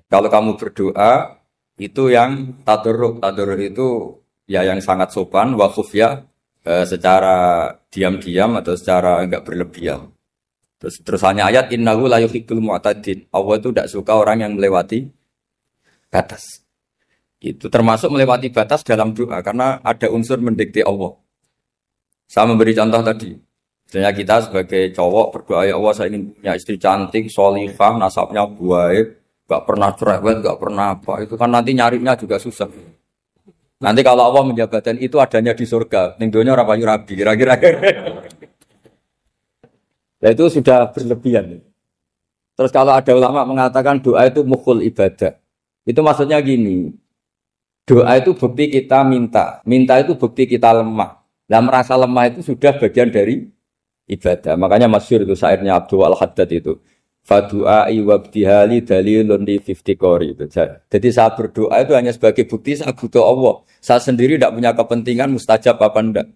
Kalau kamu berdoa itu yang tadarruk. Tadarruk itu ya yang sangat sopan, wa khufya secara diam-diam atau secara enggak berlebihan. Terus hanya ayat innahu la yuhibbul mu'tadin. Allah itu tidak suka orang yang melewati batas. Itu termasuk melewati batas dalam doa karena ada unsur mendikte Allah. Saya memberi contoh tadi. Misalnya kita sebagai cowok berdoa, ya Allah saya ingin punya istri cantik, sholihah, nasabnya baik, gak pernah cerewet, gak pernah apa. Itu kan nanti nyarinya juga susah. Nanti kalau Allah menjabatkan itu adanya di surga, ning donya ora payu rabi, kira-kira. Nah itu sudah berlebihan. Terus kalau ada ulama mengatakan doa itu mukhul ibadah. Itu maksudnya gini. Doa itu bukti kita minta. Minta itu bukti kita lemah. Nah merasa lemah itu sudah bagian dari ibadah. Makanya masyhur itu syairnya Abdul Al-Haddad itu. Fadu'ai wabdihali dalilun li fiftikori. Jadi saya berdoa itu hanya sebagai bukti saya butuh Allah. Saya sendiri tidak punya kepentingan mustajab apa enggak.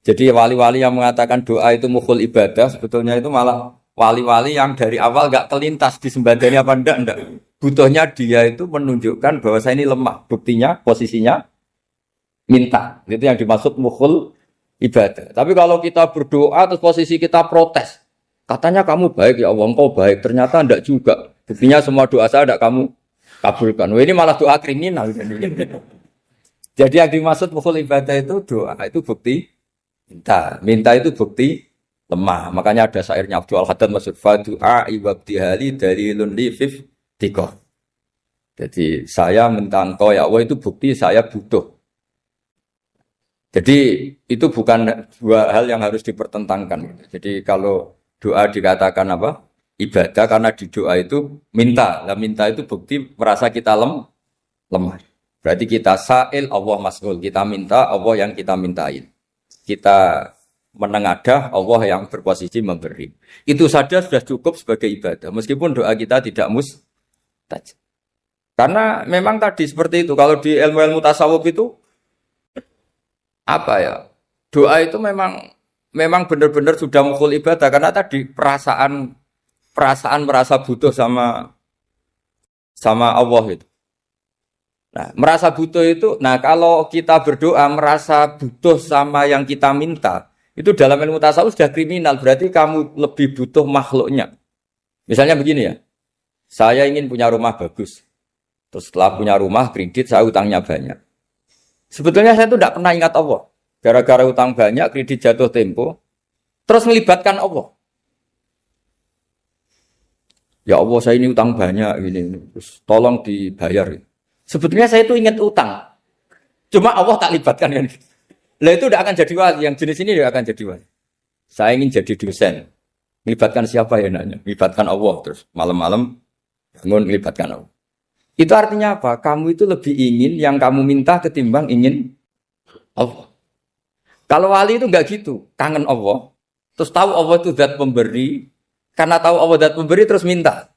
Jadi wali-wali yang mengatakan doa itu mukhul ibadah, sebetulnya itu malah wali-wali yang dari awal enggak kelintas disembadani apa enggak. Butuhnya dia itu menunjukkan bahwa saya ini lemah. Buktinya, posisinya minta. Itu yang dimaksud mukhul ibadah. Tapi kalau kita berdoa terus posisi kita protes. Katanya kamu baik ya Allah, engkau baik. Ternyata enggak juga. Buktinya semua doa saya enggak kamu kabulkan. Wah, ini malah doa kriminal. Jadi yang dimaksud mukhul ibadah itu doa, itu bukti minta. Minta itu bukti lemah. Makanya ada syairnya Abdul Al-Haddad maksud fadu'a ibabdihali dalilun li fiftikor. Jadi saya minta engkau ya Allah itu bukti saya butuh. Jadi itu bukan dua hal yang harus dipertentangkan. Jadi kalau doa dikatakan apa? Ibadah karena di doa itu minta. Nah minta itu bukti merasa kita lemah. Berarti kita sa'il Allah mas'ul. Kita minta Allah yang kita mintain. Kita menengadah Allah yang berposisi memberi. Itu saja sudah cukup sebagai ibadah. Meskipun doa kita tidak mustajab. Karena memang tadi seperti itu. Kalau di ilmu-ilmu tasawuf itu apa ya? Doa itu memang benar-benar sudah mukhul ibadah karena tadi perasaan merasa butuh sama Allah itu. Nah, merasa butuh itu, nah kalau kita berdoa merasa butuh sama yang kita minta, itu dalam ilmu tasawuf sudah kriminal, berarti kamu lebih butuh makhluknya. Misalnya begini ya, saya ingin punya rumah bagus, terus setelah punya rumah kredit saya utangnya banyak. Sebetulnya saya itu tidak pernah ingat Allah, gara-gara utang banyak, kredit jatuh tempo, terus melibatkan Allah. Ya Allah saya ini utang banyak, ini, terus tolong dibayar. Sebetulnya saya itu ingat utang. Cuma Allah tak libatkan kan. Lah itu tidak akan jadi wali. Yang jenis ini tidak akan jadi wali. Saya ingin jadi dosen. Melibatkan siapa ya nanya? Melibatkan Allah. Terus malam-malam bangun melibatkan Allah. Itu artinya apa? Kamu itu lebih ingin yang kamu minta ketimbang ingin Allah. Kalau wali itu enggak gitu. Kangen Allah. Terus tahu Allah itu zat pemberi. Karena tahu Allah zat pemberi terus minta.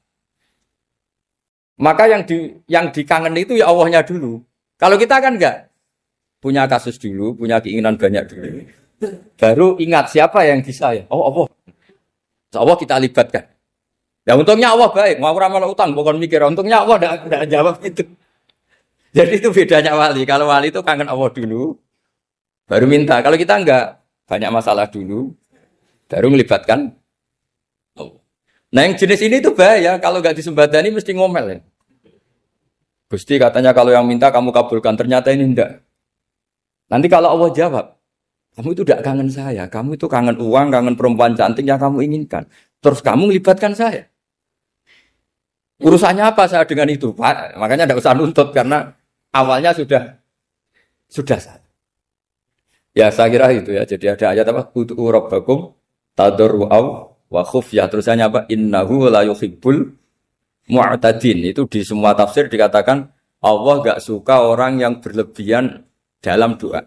Maka yang dikangen itu ya Allahnya dulu. Kalau kita kan enggak. Punya kasus dulu, punya keinginan banyak dulu. Baru ingat siapa yang bisa ya. Oh Allah. Allah kita libatkan. Ya untungnya Allah baik. Mau ramal utang, bukan mikir. Untungnya Allah enggak jawab itu. Jadi itu bedanya wali. Kalau wali itu kangen Allah dulu. Baru minta. Kalau kita enggak. Banyak masalah dulu. Baru melibatkan Allah. Nah yang jenis ini tuh bahaya, kalau nggak disembadani mesti ngomel ya. Gusti katanya kalau yang minta kamu kabulkan, ternyata ini enggak. Nanti kalau Allah jawab, kamu itu tidak kangen saya, kamu itu kangen uang, kangen perempuan cantik yang kamu inginkan. Terus kamu melibatkan saya. Urusannya apa saya dengan itu? Pak? Makanya tidak usah nuntut karena awalnya sudah salah. Ya saya kira itu ya. Jadi ada ayat apa? Ud'u rabbakum tadarru'aw wa khufyah, terusannya apa? Innahu la yuhibbul mu'tadin. Itu di semua tafsir dikatakan Allah enggak suka orang yang berlebihan dalam doa.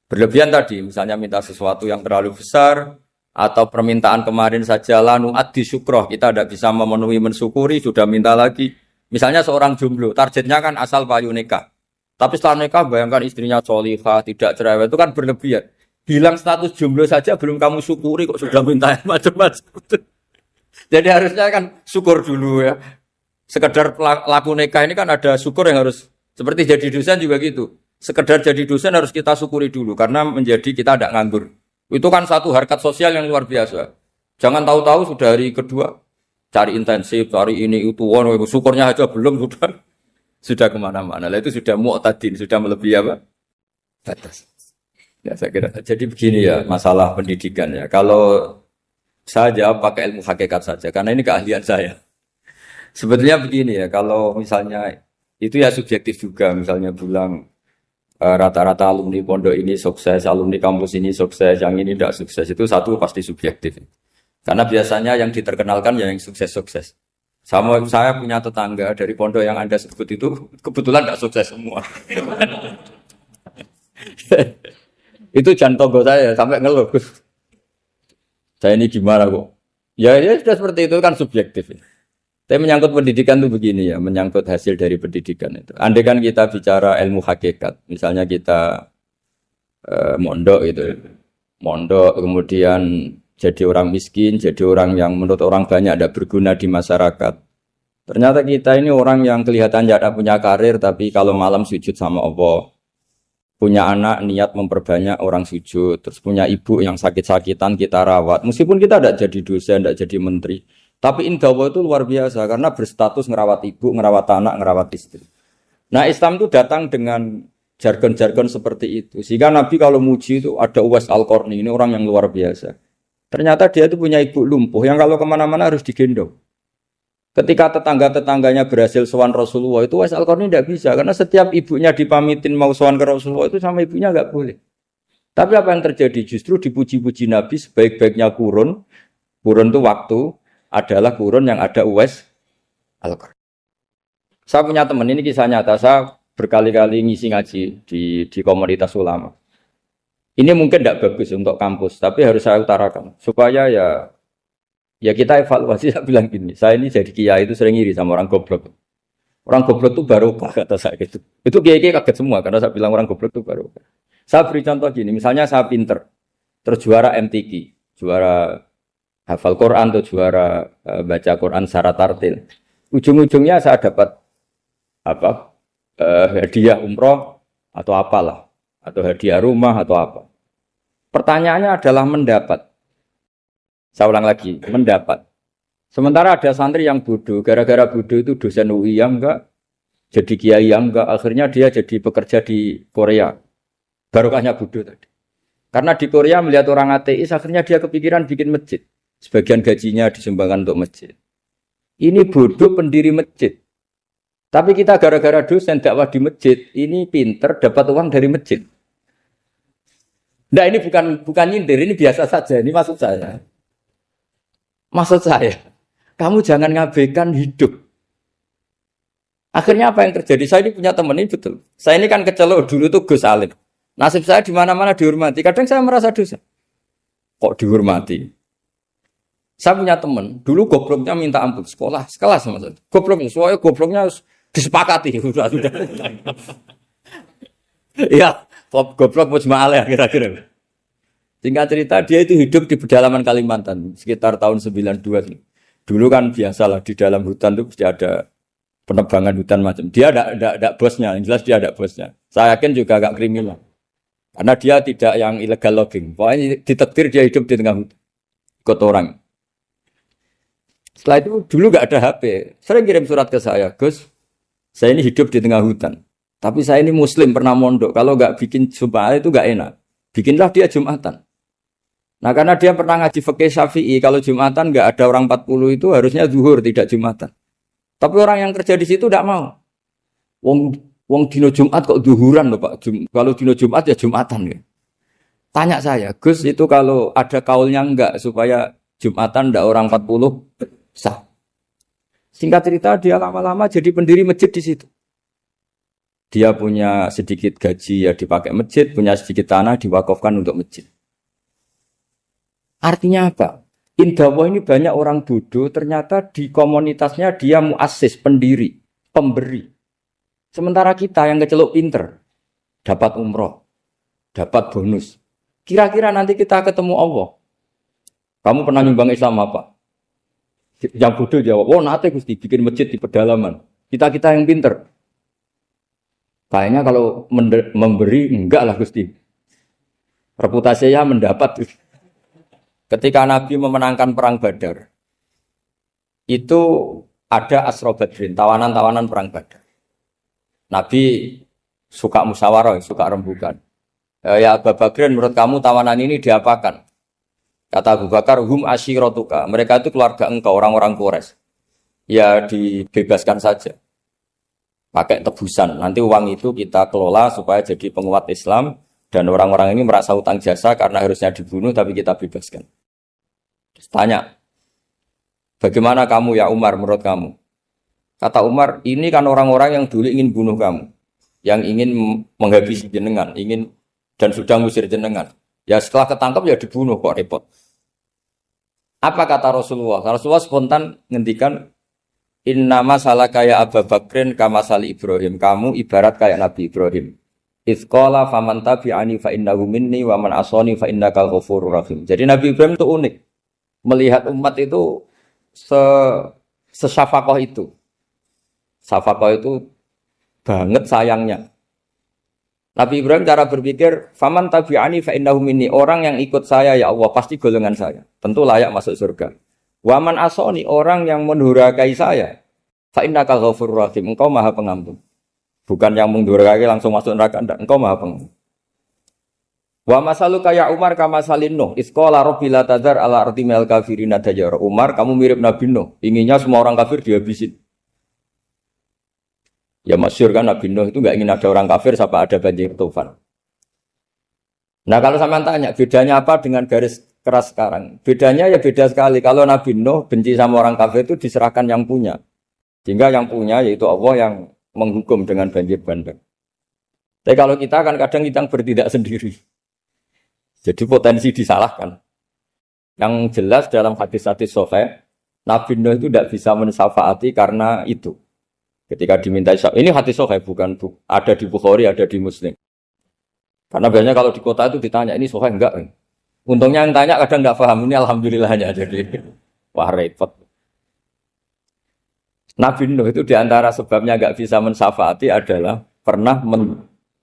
Berlebihan tadi misalnya minta sesuatu yang terlalu besar atau permintaan kemarin saja lanu addi syukroh, kita tidak bisa memenuhi mensyukuri sudah minta lagi. Misalnya seorang jomblo, targetnya kan asal payu nikah. Tapi setelah nikah bayangkan istrinya sholihah, tidak cerewet, itu kan berlebihan. Hilang status jomblo saja belum kamu syukuri kok sudah minta macam-macam. Jadi harusnya kan syukur dulu ya. Sekedar laku nikah ini kan ada syukur yang harus, seperti jadi dosen juga gitu. Sekedar jadi dosen harus kita syukuri dulu karena menjadi kita tidak nganggur. Itu kan satu harkat sosial yang luar biasa. Jangan tahu-tahu sudah hari kedua cari intensif, cari ini itu, syukurnya aja belum sudah kemana-mana. Lah itu sudah mu'tadin, sudah melebihi apa? Batas. Ya saya kira. Jadi begini ya masalah pendidikan ya. Kalau saya jawab pakai ilmu hakikat saja karena ini keahlian saya. Sebetulnya begini ya, kalau misalnya itu ya subjektif juga, misalnya bilang rata-rata alumni pondok ini sukses, alumni kampus ini sukses, yang ini tidak sukses, itu satu pasti subjektif. Karena biasanya yang diterkenalkan ya yang sukses-sukses. Saya punya tetangga dari pondok yang Anda sebut itu kebetulan tidak sukses semua. Itu jantung saya sampai ngeluh. Saya ini gimana kok? Ya sudah seperti itu kan subjektif. Tapi menyangkut pendidikan itu begini ya, menyangkut hasil dari pendidikan itu. Andai kan kita bicara ilmu hakikat, misalnya kita mondok gitu, mondok kemudian jadi orang miskin, jadi orang yang menurut orang banyak tidak berguna di masyarakat. Ternyata kita ini orang yang kelihatan tidak punya karir, tapi kalau malam sujud sama Allah. Punya anak niat memperbanyak orang sujud, terus punya ibu yang sakit-sakitan kita rawat. Meskipun kita tidak jadi dosen, tidak jadi menteri. Tapi indah Allah itu luar biasa karena berstatus ngerawat ibu, ngerawat anak, ngerawat istri. Nah Islam itu datang dengan jargon-jargon seperti itu. Sehingga Nabi kalau muji itu ada Uwais Al-Qarni, ini orang yang luar biasa. Ternyata dia itu punya ibu lumpuh yang kalau kemana-mana harus digendong. Ketika tetangga-tetangganya berhasil sowan Rasulullah itu Uwais Al-Qarni tidak bisa. Karena setiap ibunya dipamitin mau sowan ke Rasulullah itu sama ibunya nggak boleh. Tapi apa yang terjadi? Justru dipuji-puji Nabi sebaik-baiknya kurun. Kurun itu waktu adalah kurun yang ada Uwais Al-Qarni. Saya punya teman, ini kisah nyata, saya berkali-kali ngisi ngaji di komunitas ulama. Ini mungkin tidak bagus untuk kampus, tapi harus saya utarakan. Supaya ya kita evaluasi, saya bilang gini, saya ini jadi kiai itu sering iri sama orang goblok. Orang goblok itu barokah kata saya gitu. Itu kiai-kiai kaget semua, karena saya bilang orang goblok itu barokah. Saya beri contoh gini, misalnya saya pinter, terus juara MTQ, juara hafal Quran atau juara baca Quran secara tartil. Ujung-ujungnya saya dapat hadiah umroh atau apalah, atau hadiah rumah atau apa. Pertanyaannya adalah mendapat. Saya ulang lagi, mendapat. Sementara ada santri yang bodoh, gara-gara bodoh itu dosen UI yang enggak, jadi kiai yang enggak, akhirnya dia jadi pekerja di Korea. Barokahnya bodoh tadi. Karena di Korea melihat orang ateis, akhirnya dia kepikiran bikin masjid. Sebagian gajinya disumbangkan untuk masjid. Ini bodoh pendiri masjid. Tapi kita gara-gara dosen dakwah di masjid, ini pinter dapat uang dari masjid. Nah ini bukan nyindir, ini biasa saja. Ini maksud saya. Maksud saya, kamu jangan ngabaikan hidup. Akhirnya apa yang terjadi? Saya ini punya teman ini betul. Saya ini kan kecelok dulu tuh Gus Alim. Nasib saya di mana-mana dihormati. Kadang saya merasa dosa. Kok dihormati? Saya punya teman, dulu gobloknya minta ampun sekolah, sekelas maksudnya. Gobloknya, soalnya gobloknya disepakati. Sudah. Iya, goblok mujma'alah kira-kira. Singkat cerita, dia itu hidup di pedalaman Kalimantan, sekitar tahun 92. Dulu kan biasalah di dalam hutan itu pasti ada penebangan hutan macam. Dia ada bosnya, yang jelas dia ada bosnya. Saya yakin juga agak kriminal. Karena dia tidak yang illegal logging. Pokoknya ditakdir dia hidup di tengah hutan. Ikut orang. Setelah itu dulu nggak ada HP, sering kirim surat ke saya, Gus, saya ini hidup di tengah hutan, tapi saya ini Muslim pernah mondok, kalau nggak bikin Jumat itu nggak enak, bikinlah dia Jumatan. Nah karena dia pernah ngaji fikih Syafi'i, kalau Jumatan nggak ada orang 40 itu harusnya zuhur tidak Jumatan. Tapi orang yang kerja di situ nggak mau. Wong dino Jumat kok zuhuran loh Pak, kalau dino Jumat ya Jumatan ya. Tanya saya, Gus itu kalau ada kaulnya nggak supaya Jumatan ndak orang 40 sah. Singkat cerita dia lama-lama jadi pendiri masjid di situ. Dia punya sedikit gaji ya dipakai masjid, punya sedikit tanah diwakafkan untuk masjid. Artinya apa? Indah Allah ini banyak orang bodoh, ternyata di komunitasnya dia muassis, pendiri, pemberi. Sementara kita yang kecelok pinter, dapat umroh, dapat bonus. Kira-kira nanti kita ketemu Allah. Kamu pernah nyumbang Islam apa? Yang bodoh jawab, oh nate Gusti bikin masjid di pedalaman. Kita yang pinter. Kayaknya kalau memberi enggak lah Gusti. Reputasinya mendapat. Ketika Nabi memenangkan perang Badar, itu ada Asra Badrin, tawanan-tawanan perang Badar. Nabi suka musyawarah, suka rembukan. Ya Abu Bakrin, menurut kamu tawanan ini diapakan? Kata Abu Bakar, hum asyiratuka. Mereka itu keluarga engkau, orang-orang Quraisy. Ya dibebaskan saja. Pakai tebusan. Nanti uang itu kita kelola supaya jadi penguat Islam. Dan orang-orang ini merasa utang jasa karena harusnya dibunuh, tapi kita bebaskan. Terus tanya, bagaimana kamu ya Umar menurut kamu? Kata Umar, ini kan orang-orang yang dulu ingin bunuh kamu. Yang ingin menghabisi jenengan, ingin dan sudah ngusir jenengan. Ya setelah ketangkap ya dibunuh, kok repot. Apa kata Rasulullah? Rasulullah spontan ngendikan, innama salaka ya Abu Bakrin kama sali Ibrahim. Kamu ibarat kayak Nabi Ibrahim. Izqala faman tabi'ani fa innahu minni wa man asani fa innakal ghafurur rahim. Jadi Nabi Ibrahim itu unik. Melihat umat itu sesyafakoh itu. Syafakoh itu banget sayangnya. Nabi Ibrahim cara berpikir, faman tabi'ani fa innahu minni, orang yang ikut saya ya Allah pasti golongan saya, tentu layak masuk surga. Waman asoni, orang yang mendurhakai saya, fa innakal ghafurur rahim, engkau Maha Pengampun. Bukan yang mendurhakai langsung masuk neraka, enggak, engkau Maha Pengampun. Wa masaluka ya Umar kama salin Nuh, isqala rabbi la tadzar ala ardi minal kafirina dajjara. Umar, kamu mirip Nabi Nuh, inginnya semua orang kafir dihabisin. Ya masyhur kan Nabi Nuh itu enggak ingin ada orang kafir sampai ada banjir tufan. Nah kalau sampean tanya bedanya apa dengan garis keras sekarang? Bedanya ya beda sekali. Kalau Nabi Nuh benci sama orang kafir itu diserahkan yang punya. Sehingga yang punya yaitu Allah yang menghukum dengan banjir bandang. Tapi kalau kita kan kadang kita bertindak sendiri. Jadi potensi disalahkan. Yang jelas dalam hadis-hadis sahih, Nabi Nuh itu tidak bisa mensyafaati karena itu. Ketika diminta ini hadis sahih bukan ada di Bukhari, ada di Muslim. Karena biasanya kalau di kota itu ditanya ini sahih enggak? Untungnya yang tanya kadang enggak paham, ini alhamdulillahnya jadi wah repot. Nabi Nuh itu diantara sebabnya enggak bisa mensyafaati adalah pernah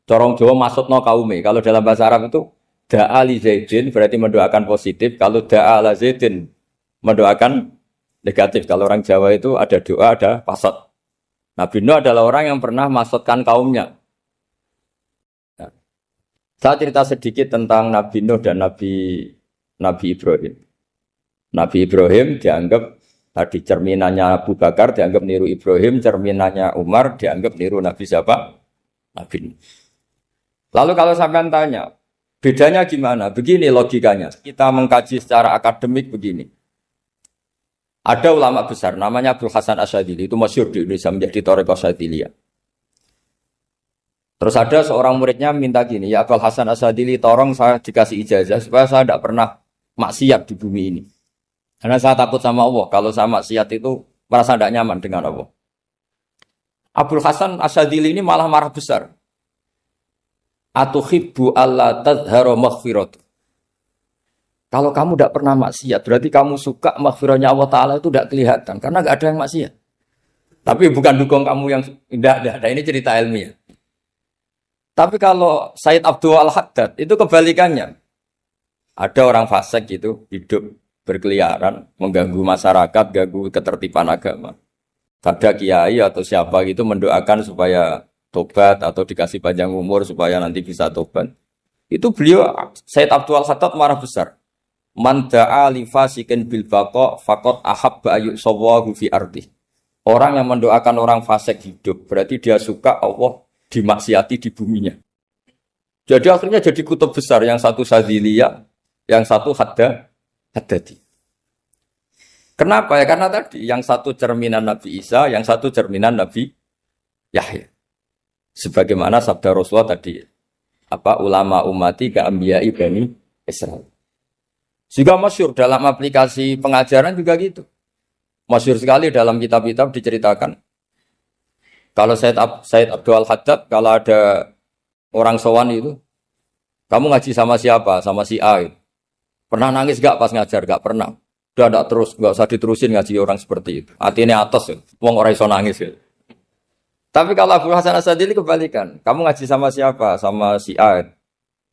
corong Jawa maksudno kaume. Kalau dalam bahasa Arab itu da'a li Zaidin berarti mendoakan positif, kalau da'a la Zaidin mendoakan negatif. Kalau orang Jawa itu ada doa, ada pasot. Nabi Nuh adalah orang yang pernah maksudkan kaumnya. Nah, saya cerita sedikit tentang Nabi Nuh dan Nabi Ibrahim. Nabi Ibrahim dianggap tadi cerminannya Abu Bakar, dianggap niru Ibrahim, cerminannya Umar, dianggap niru Nabi siapa? Nabi Nuh. Lalu kalau sampean tanya, bedanya gimana? Begini logikanya. Kita mengkaji secara akademik begini. Ada ulama besar, namanya Abdul Hasan Asyadzili, itu masyhur di Indonesia menjadi Thariqah Asyadziliyah. Terus ada seorang muridnya minta gini, ya Abdul Hasan Asyadzili, tolong saya dikasih ijazah supaya saya tidak pernah maksiat di bumi ini. Karena saya takut sama Allah, kalau saya maksiat itu merasa tidak nyaman dengan Allah. Abdul Hasan Asyadzili ini malah marah besar. Atuhibbu alla tadhharu maghfiratu. Kalau kamu tidak pernah maksiat, berarti kamu suka maghfirahnya Allah Ta'ala itu tidak kelihatan. Karena tidak ada yang maksiat. Tapi bukan dukung kamu yang tidak ada. Ini cerita ilmiah. Tapi kalau Sayyid Abdul Al-Haddad, itu kebalikannya. Ada orang fasik itu hidup berkeliaran, mengganggu masyarakat, ganggu ketertiban agama. Ada kiai atau siapa gitu mendoakan supaya tobat atau dikasih panjang umur supaya nanti bisa tobat. Itu beliau, Sayyid Abdul Al-Haddad marah besar. Man da'a li fasikin bil baqa faqad ahabba ayyusawahu fi ardi. Orang yang mendoakan orang fasik hidup berarti dia suka Allah dimaksiati di buminya. Jadi akhirnya jadi kutub besar, yang satu Sadziliyah, yang satu Haddadi. Kenapa ya? Karena tadi yang satu cerminan Nabi Isa, yang satu cerminan Nabi Yahya. Sebagaimana sabda Rasulullah tadi, ulama ummati ka anbiya'i bani Israil. Juga masyhur dalam aplikasi pengajaran juga gitu. Masyhur sekali dalam kitab-kitab diceritakan. Kalau Sayyid Abdul Haddad, kalau ada orang sowan itu, kamu ngaji sama siapa? Sama si A. Pernah nangis gak pas ngajar? Gak pernah. Udah enggak terus, enggak usah diterusin ngaji orang seperti itu. Hatinya atas ya. Wong ora iso nangis ya. Tapi kalau Abu Hasan Asadili kebalikan. Kamu ngaji sama siapa? Sama si A.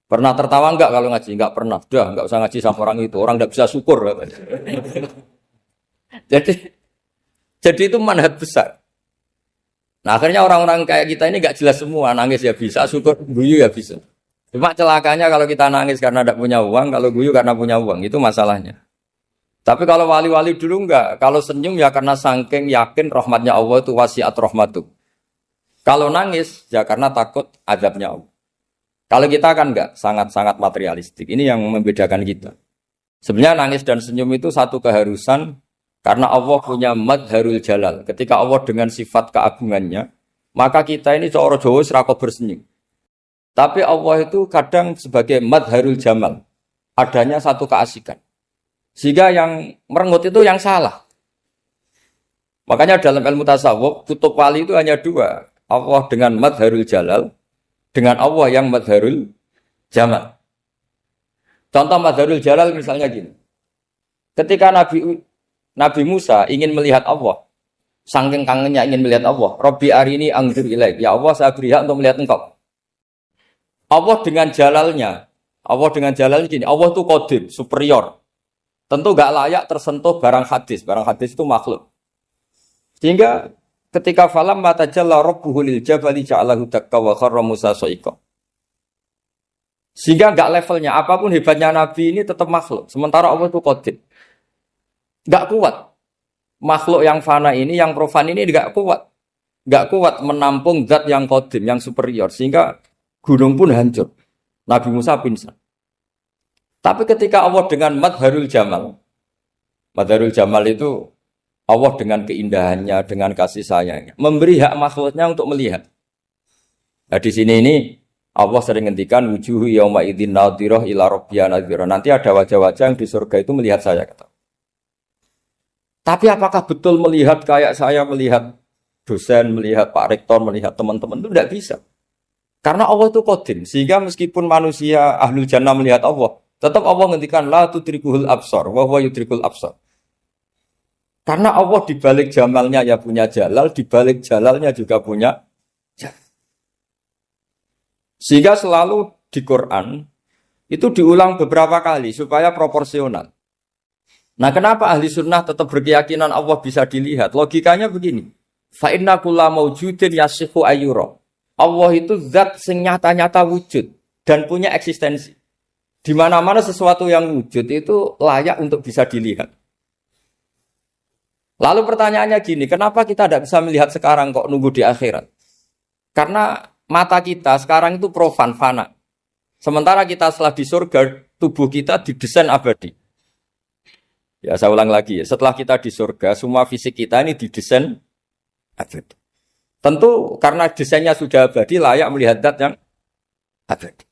Pernah tertawa enggak kalau ngaji? Enggak pernah. Udah, enggak usah ngaji sama orang itu. Orang enggak bisa syukur. jadi itu manhaj besar. Nah akhirnya orang-orang kayak kita ini enggak jelas semua. Nangis ya bisa, syukur, guyu ya bisa. Cuma celakanya kalau kita nangis karena tidak punya uang, kalau guyu karena punya uang. Itu masalahnya. Tapi kalau wali-wali dulu enggak. Kalau senyum ya karena saking yakin rahmatnya Allah itu wasiat rahmatu. Kalau nangis, ya karena takut azabnya Allah. Kalau kita kan enggak, sangat-sangat materialistik. Ini yang membedakan kita. Sebenarnya nangis dan senyum itu satu keharusan, karena Allah punya madharul jalal. Ketika Allah dengan sifat keagungannya, maka kita ini seorang Jawa serako bersenyum. Tapi Allah itu kadang sebagai madharul jamal. Adanya satu keasikan. Sehingga yang merengut itu yang salah. Makanya dalam ilmu tasawuf, kutub wali itu hanya dua. Allah dengan madharul jalal, dengan Allah yang madharul jamal. Contoh madharul jalal misalnya gini. Ketika Nabi Musa ingin melihat Allah, saking kangennya ingin melihat Allah, Rabbi arini anzur ilaik, ya Allah saya beri hak untuk melihat engkau. Allah dengan jalalnya gini, Allah itu qadim, superior. Tentu gak layak tersentuh barang hadis itu makhluk. Sehingga ketika falam matajalla rabbuhu lil jabali ja'alahu dakka wa kharra Musa sa'iqa. Sehingga enggak levelnya apapun hebatnya nabi ini tetap makhluk. Sementara Allah itu qadim. Enggak kuat. Makhluk yang fana ini, yang profan ini enggak kuat. Enggak kuat menampung zat yang qadim, yang superior sehingga gunung pun hancur. Nabi Musa pingsan. Tapi ketika Allah dengan madharul jamal itu Allah dengan keindahannya, dengan kasih sayangnya, memberi hak makhluknya untuk melihat. Nah di sini ini Allah sering ngendikan wujuhu yauma idzin nadhirah ila rabbiha nadhirah. Nanti ada wajah-wajah yang di surga itu melihat saya kata. Tapi apakah betul melihat kayak saya melihat dosen, melihat Pak Rektor, melihat teman-teman itu tidak bisa. Karena Allah itu qadim, sehingga meskipun manusia ahlul jannah melihat Allah, tetap Allah ngendikan la tudrikuhul absar wa huwa yudrikul absar. Karena Allah di balik jamalnya ya punya jalal, di balik jalalnya juga punya jalal. Sehingga selalu di Quran itu diulang beberapa kali supaya proporsional. Nah, kenapa ahli sunnah tetap berkeyakinan Allah bisa dilihat? Logikanya begini. Fa inna kulla maujudin yasihu ayyura. Allah itu zat sing nyata-nyata wujud dan punya eksistensi. Di mana-mana sesuatu yang wujud itu layak untuk bisa dilihat. Lalu pertanyaannya gini, kenapa kita tidak bisa melihat sekarang kok nunggu di akhirat? Karena mata kita sekarang itu profan, fana. Sementara kita setelah di surga, tubuh kita didesain abadi. Ya saya ulang lagi ya, setelah kita di surga, semua fisik kita ini didesain abadi. Tentu karena desainnya sudah abadi, layak melihat zat yang abadi.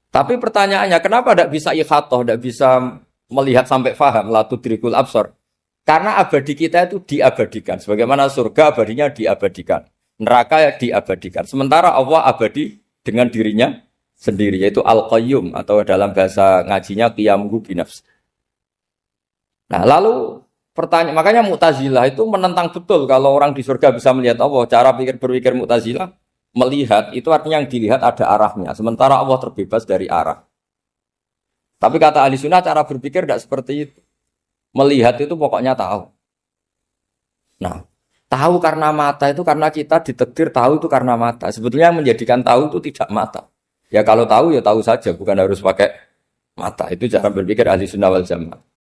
Tapi pertanyaannya, kenapa tidak bisa ikhatoh, tidak bisa melihat sampai faham, la tudrikul absar? Karena abadi kita itu diabadikan. Sebagaimana surga abadinya diabadikan. Neraka ya diabadikan. Sementara Allah abadi dengan dirinya sendiri. Yaitu Al-Qayyum. Atau dalam bahasa ngajinya Qiyamuhu binafs. Nah lalu pertanyaan. Makanya Mu'tazilah itu menentang betul. Kalau orang di surga bisa melihat Allah. Cara berpikir Mu'tazilah. Melihat itu artinya yang dilihat ada arahnya. Sementara Allah terbebas dari arah. Tapi kata ahli sunnah cara berpikir tidak seperti itu. Melihat itu pokoknya tahu. Nah, tahu karena mata itu karena kita ditakdir tahu itu karena mata. Sebetulnya yang menjadikan tahu itu tidak mata. Ya kalau tahu ya tahu saja, bukan harus pakai mata. Itu cara berpikir ahli sunnah wal jamaah.